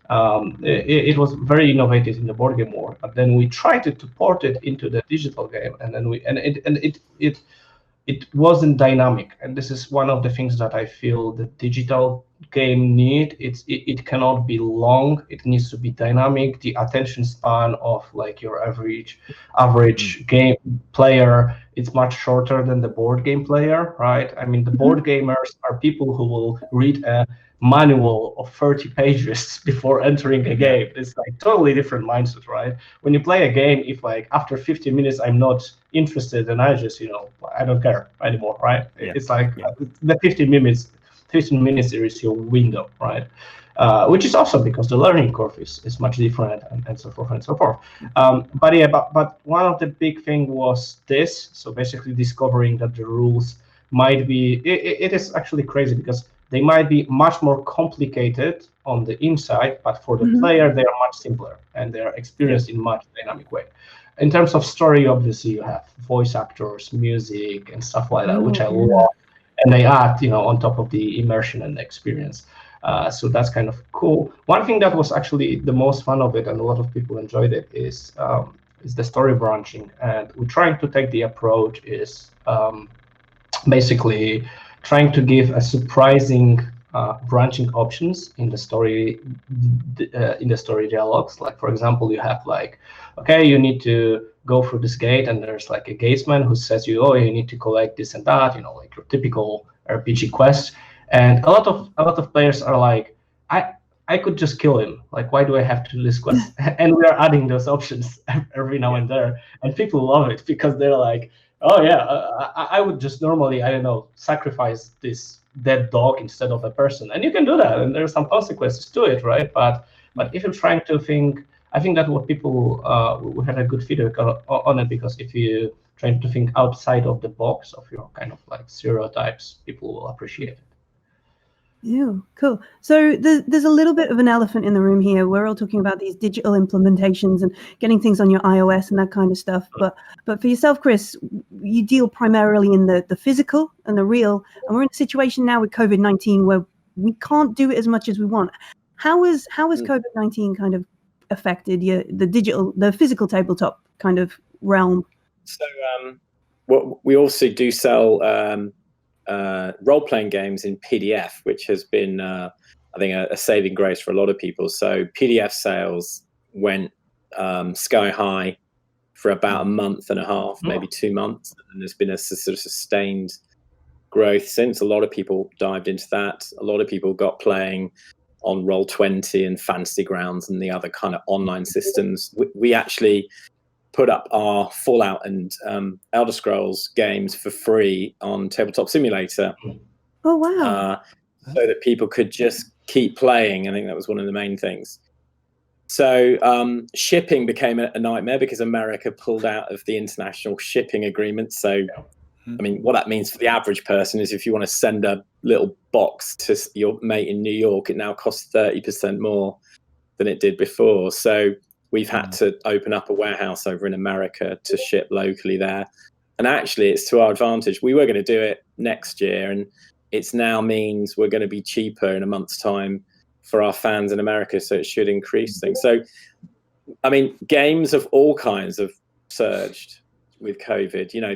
It was very innovative in the board game world, but then we tried to port it into the digital game, and then it wasn't dynamic. And this is one of the things that I feel the digital game need. It cannot be long. It needs to be dynamic. The attention span of like your average game player it's much shorter than the board game player, right? I mean, the board gamers are people who will read a manual of 30 pages before entering a game. It's like totally different mindset, right? When you play a game, if like after 15 minutes I'm not interested, and I just, I don't care anymore, right? It's like the 15 minutes is your window, right? Which is awesome because the learning curve is much different and so forth and so forth. But one of the big thing was this. So basically discovering that the rules might be, it is actually crazy because they might be much more complicated on the inside, but for the player, they are much simpler and they are experienced in much dynamic way. In terms of story, obviously you have voice actors, music, and stuff like that, which I love. And they add, on top of the immersion and the experience. So that's kind of cool. One thing that was actually the most fun of it, and a lot of people enjoyed it, is the story branching. And we're trying to take the approach is basically trying to give a surprising branching options in the story dialogues. Like, for example, you have like, okay, you need to go through this gate, and there's like a gatesman who says you need to collect this and that, like your typical RPG quest. And a lot of players are like, I could just kill him. Like, why do I have to do this quest? And we are adding those options every now and there, and people love it because they're like, oh yeah, I would just normally, I don't know, sacrifice this dead dog instead of a person, and you can do that, and there's some consequences to it, right? But if you're trying to think, I think that what people we had a good feedback on it, because if you trying to think outside of the box of your kind of like stereotypes, people will appreciate it. Yeah, cool. So there's a little bit of an elephant in the room here. We're all talking about these digital implementations and getting things on your iOS and that kind of stuff. But for yourself, Chris, you deal primarily in the physical and the real. And we're in a situation now with COVID-19 where we can't do it as much as we want. How has COVID-19 kind of affected the physical tabletop kind of realm? So we also do sell role-playing games in PDF, which has been, I think, a saving grace for a lot of people. So PDF sales went sky high for about a month and a half, maybe 2 months, and there's been a sort of sustained growth since. A lot of people dived into that. A lot of people got playing on Roll20 and Fantasy Grounds and the other kind of online systems. We actually put up our Fallout and Elder Scrolls games for free on Tabletop Simulator. Oh, wow. So that people could just keep playing. I think that was one of the main things. So shipping became a nightmare because America pulled out of the international shipping agreement. So, I mean, what that means for the average person is if you want to send a little box to your mate in New York, it now costs 30% more than it did before. So we've had to open up a warehouse over in America to ship locally there. And actually, it's to our advantage. We were going to do it next year, and it's now means we're going to be cheaper in a month's time for our fans in America. So it should increase things. So, I mean, games of all kinds have surged with COVID. You know,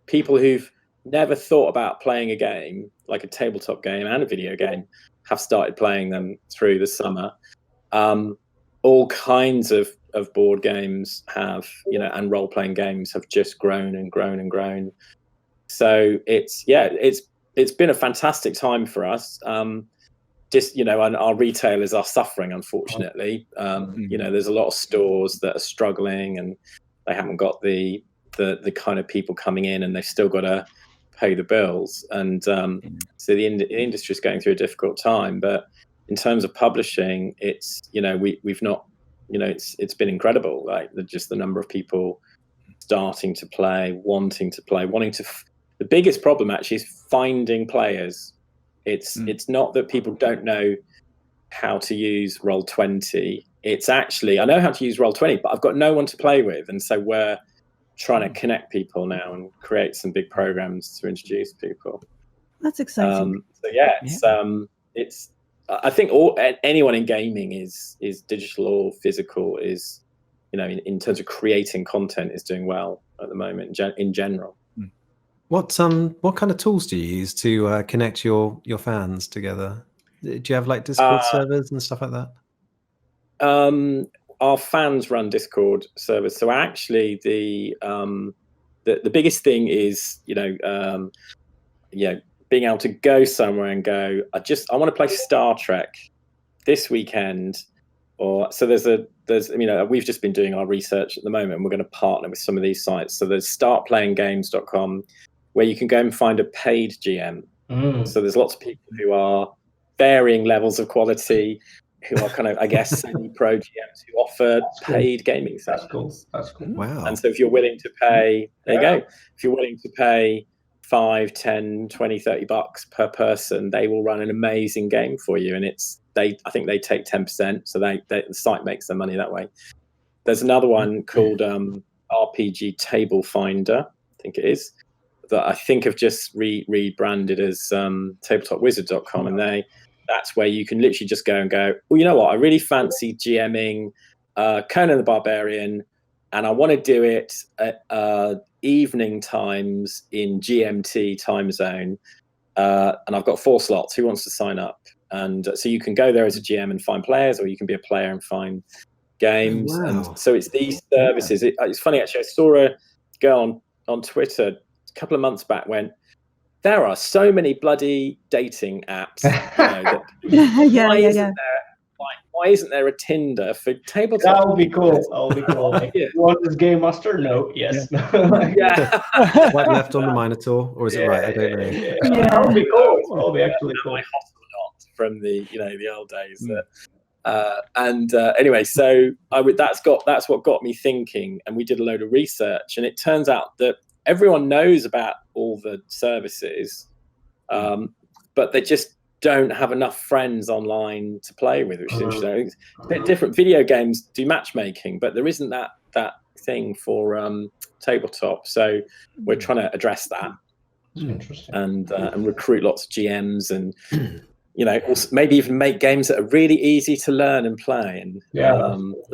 people who've never thought about playing a game, like a tabletop game and a video game, have started playing them through the summer. All kinds of board games have, and role-playing games have just grown and grown and grown. So it's been a fantastic time for us. And our retailers are suffering, unfortunately. There's a lot of stores that are struggling and they haven't got the kind of people coming in, and they've still got to pay the bills. And so the industry is going through a difficult time. But in terms of publishing, it's, we've not, it's been incredible. Like just the number of people starting to play, wanting to play, the biggest problem actually is finding players. It's not that people don't know how to use Roll20. It's actually, I know how to use Roll20, but I've got no one to play with. And so we're trying to connect people now and create some big programs to introduce people. That's exciting. It's I think anyone in gaming is digital or physical is, in terms of creating content, is doing well at the moment in general. What kind of tools do you use to connect your fans together? Do you have like Discord servers and stuff like that? Our fans run Discord servers. So actually, the the biggest thing is, being able to go somewhere and go, I want to play Star Trek this weekend. Or so we've just been doing our research at the moment, and we're going to partner with some of these sites. So there's startplayinggames.com, where you can go and find a paid GM. So there's lots of people who are varying levels of quality, who are kind of, I guess, semi-pro GMs who offer paid gaming sessions. That's cool. Wow. And so if you're willing to pay, there you go. If you're willing to pay $5, $10, $20, $30 per person, they will run an amazing game for you. And I think they take 10%, so the site makes their money that way. There's another one called RPG Table Finder, I think it is, that I think have just rebranded as tabletopwizard.com, and that's where you can literally just go and go, well, you know what, I really fancy GMing Conan the Barbarian, and I want to do it at evening times in GMT time zone, and I've got 4 slots. Who wants to sign up? And so you can go there as a GM and find players, or you can be a player and find games. Wow. And so it's these services. It's funny, actually. I saw a girl on Twitter a couple of months back went, there are so many bloody dating apps. Why isn't there a Tinder for tabletop? That would be cool. Like, you want this game master? No. Yes. Yeah. Wipe left on the Minotaur, or is it right? I don't know. Yeah, that would be cool. That would be actually cool. From the the old days. Anyway, so that's what got me thinking, and we did a load of research, and it turns out that everyone knows about all the services, but they just don't have enough friends online to play with, which is interesting. It's a bit different. Video games do matchmaking, but there isn't that thing for tabletop. So we're trying to address that. Interesting. And recruit lots of GMs, and also maybe even make games that are really easy to learn and play. And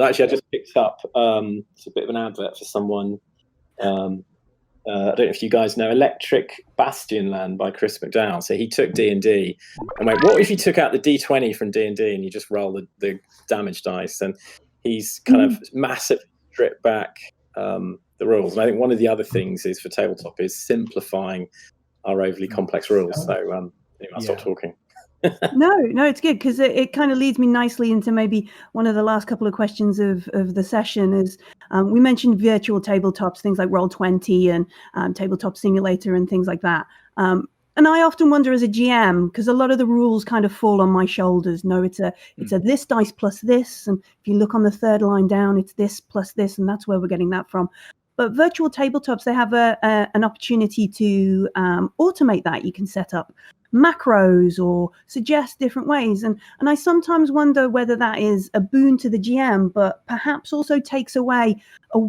actually, I just picked up it's a bit of an advert for someone. I don't know if you guys know Electric Bastionland by Chris McDowell. So he took D&D and went, what if you took out the D20 from D&D and you just roll the damage dice? And he's kind of massively stripped back the rules. And I think one of the other things is for tabletop is simplifying our overly complex rules. So anyway, I'll stop talking. No, it's good, because it kind of leads me nicely into maybe one of the last couple of questions of the session is, we mentioned virtual tabletops, things like Roll20 and Tabletop Simulator and things like that. And I often wonder as a GM, because a lot of the rules kind of fall on my shoulders. No, it's a this dice plus this, and if you look on the third line down, it's this plus this, and that's where we're getting that from. But virtual tabletops, they have an opportunity to automate that. You can set up macros or suggest different ways, and I sometimes wonder whether that is a boon to the GM, but perhaps also takes away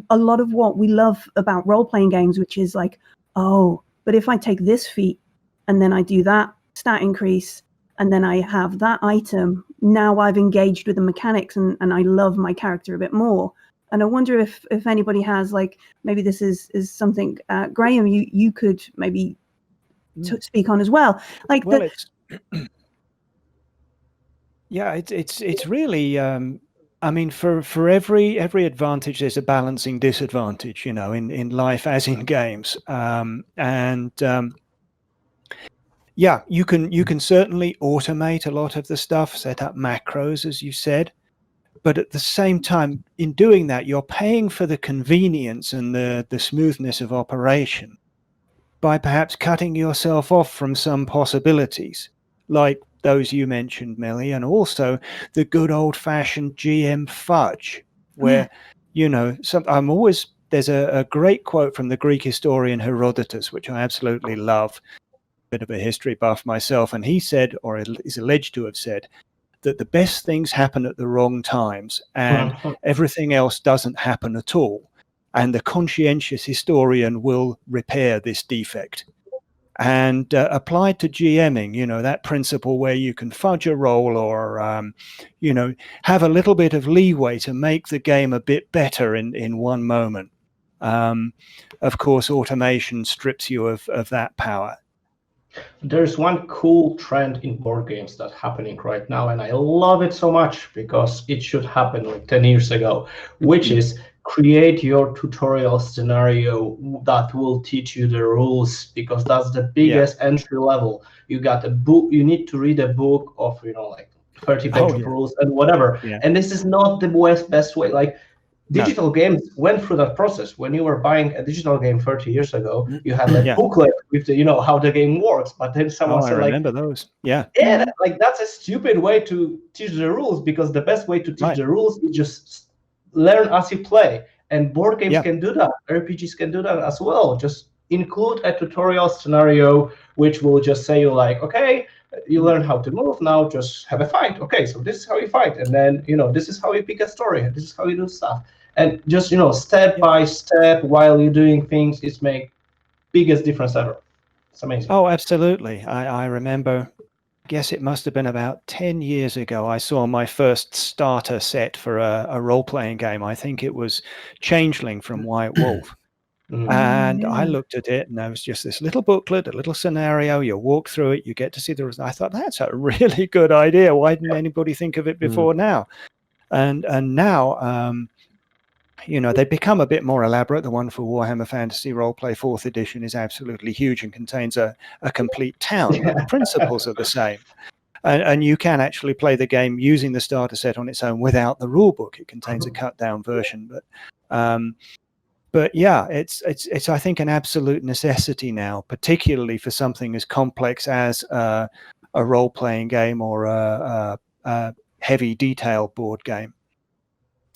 a lot of what we love about role-playing games, which is like, oh, but if I take this feat and then I do that stat increase and then I have that item, now I've engaged with the mechanics and I love my character a bit more. And I wonder if anybody has, like, maybe this is something, Graeme, you could maybe to speak on as well. Like, well, it's really, I mean, for every advantage, there's a balancing disadvantage, in life as in games. You can certainly automate a lot of the stuff, set up macros, as you said. But at the same time, in doing that, you're paying for the convenience and the smoothness of operation by perhaps cutting yourself off from some possibilities, like those you mentioned, Millie, and also the good old-fashioned GM fudge, where, there's a great quote from the Greek historian Herodotus, which I absolutely love, a bit of a history buff myself, and he said, or is alleged to have said, that the best things happen at the wrong times and everything else doesn't happen at all. And the conscientious historian will repair this defect. And applied to GMing, that principle where you can fudge a roll or, have a little bit of leeway to make the game a bit better in one moment. Of course, automation strips you of that power. There's one cool trend in board games that's happening right now, and I love it so much because it should happen like 10 years ago, which is create your tutorial scenario that will teach you the rules, because that's the biggest entry level. You got a book, you need to read a book of, like 30 pages of rules and whatever. And this is not the best way. Like digital games went through that process. When you were buying a digital game 30 years ago, you had a booklet with the, how the game works, but then someone said, I remember those. Yeah, like that's a stupid way to teach the rules, because the best way to teach the rules is just learn as you play. And board games can do that. RPGs can do that as well. Just include a tutorial scenario, which will just say you like, okay, you learn how to move, now just have a fight. Okay, so this is how you fight. And then, this is how you pick a story. And this is how you do stuff. And just, step by step while you're doing things, it's make biggest difference ever. It's amazing. Oh, absolutely. I remember, I guess it must have been about 10 years ago, I saw my first starter set for a role-playing game. I think it was Changeling from White Wolf. And I looked at it, and there was just this little booklet, a little scenario. You walk through it, you get to see the results. I thought, that's a really good idea. Why didn't anybody think of it before now? And now, they become a bit more elaborate. The one for Warhammer Fantasy Roleplay 4th edition is absolutely huge and contains a complete town. But the principles are the same. And you can actually play the game using the starter set on its own without the rule book. It contains a cut down version. But yeah, it's I think an absolute necessity now, particularly for something as complex as a role-playing game or a heavy detail board game.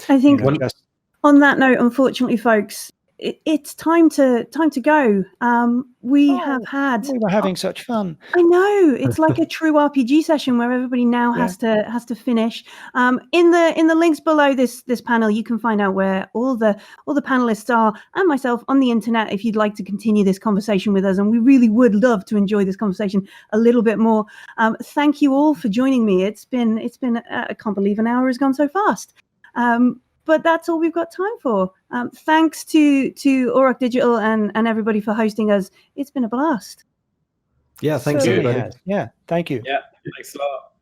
I think on that note, unfortunately, folks, it's time to go. We were having such fun. I know, it's like a true RPG session where everybody now has to finish. In the links below this panel, you can find out where all the panelists are, and myself on the internet, if you'd like to continue this conversation with us. And we really would love to enjoy this conversation a little bit more. Thank you all for joining me. It's been I can't believe an hour has gone so fast. But that's all we've got time for. Thanks to Auroch Digital and everybody for hosting us. It's been a blast. Yeah, thanks everybody. Yeah, thank you. Yeah, thanks a lot.